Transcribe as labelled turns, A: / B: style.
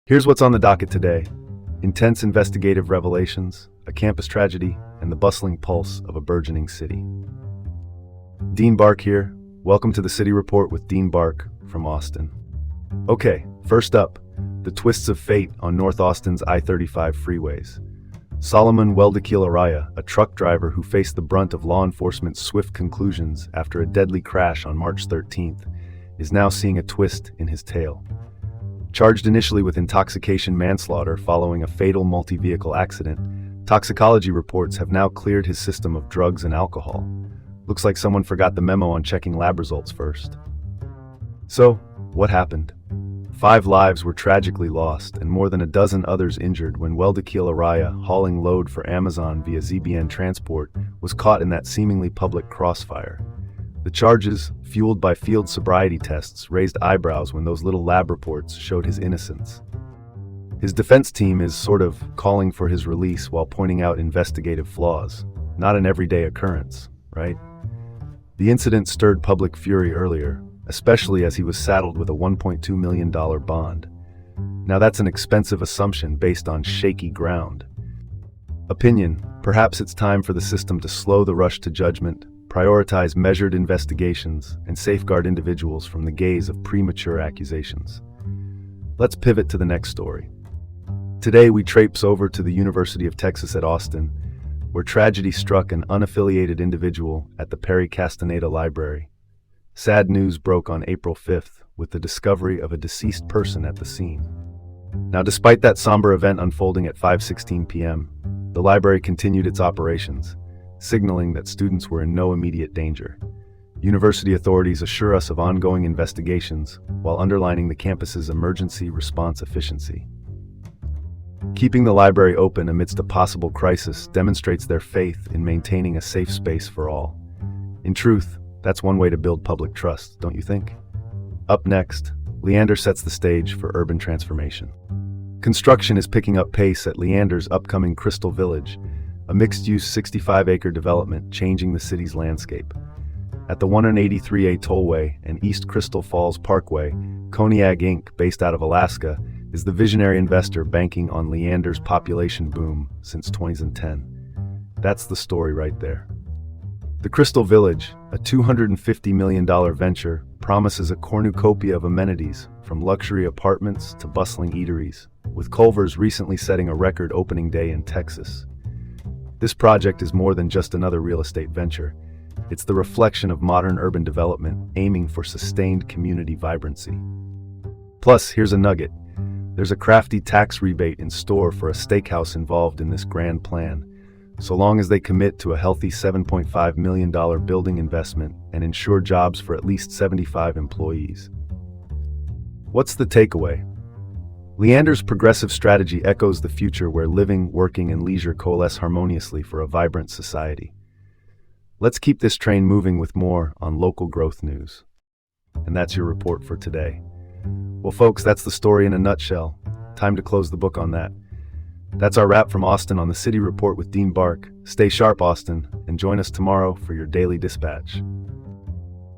A: Here's what's on the docket today. Intense investigative revelations, a campus tragedy, and the bustling pulse of a burgeoning city. Dean Bark here. Welcome to the City Report with Dean Bark from Austin. Okay, first up, the twists of fate on North Austin's I-35 freeways. Solomon Weldakil Araya, a truck driver who faced the brunt of law enforcement's swift conclusions after a deadly crash on March 13th, is now seeing a twist in his tale. Charged initially with intoxication manslaughter following a fatal multi-vehicle accident, toxicology reports have now cleared his system of drugs and alcohol. Looks like someone forgot the memo on checking lab results first. So, what happened? 5 lives were tragically lost and more than a dozen others injured when Weldakil Araya, hauling load for Amazon via ZBN Transport, was caught in that seemingly public crossfire. The charges, fueled by field sobriety tests, raised eyebrows when those little lab reports showed his innocence. His defense team is sort of calling for his release while pointing out investigative flaws. Not an everyday occurrence, right? The incident stirred public fury earlier, especially as he was saddled with a $1.2 million bond. Now that's an expensive assumption based on shaky ground. Opinion: perhaps it's time for the system to slow the rush to judgment, prioritize measured investigations, and safeguard individuals from the gaze of premature accusations. Let's pivot to the next story. Today we traipse over to the University of Texas at Austin, where tragedy struck an unaffiliated individual at the Perry Castaneda Library. Sad news broke on April 5th with the discovery of a deceased person at the scene. Now, despite that somber event unfolding at 5:16 p.m., the library continued its operations, signaling that students were in no immediate danger. University authorities assure us of ongoing investigations while underlining the campus's emergency response efficiency. Keeping the library open amidst a possible crisis demonstrates their faith in maintaining a safe space for all. In truth, that's one way to build public trust, don't you think? Up next, Leander sets the stage for urban transformation. Construction is picking up pace at Leander's upcoming Crystal Village, a mixed-use 65-acre development changing the city's landscape. At the 183A Tollway and East Crystal Falls Parkway, Koniag Inc., based out of Alaska, is the visionary investor banking on Leander's population boom since 2010. That's the story right there. The Crystal Village, a $250 million venture, promises a cornucopia of amenities, from luxury apartments to bustling eateries, with Culver's recently setting a record opening day in Texas. This project is more than just another real estate venture. It's the reflection of modern urban development aiming for sustained community vibrancy. Plus, here's a nugget. There's a crafty tax rebate in store for a steakhouse involved in this grand plan, so long as they commit to a healthy $7.5 million building investment and ensure jobs for at least 75 employees. What's the takeaway? Leander's progressive strategy echoes the future where living, working, and leisure coalesce harmoniously for a vibrant society. Let's keep this train moving with more on local growth news. And that's your report for today. Well, folks, that's the story in a nutshell. Time to close the book on that. That's our wrap from Austin on the City Report with Dean Bark. Stay sharp, Austin, and join us tomorrow for your daily dispatch.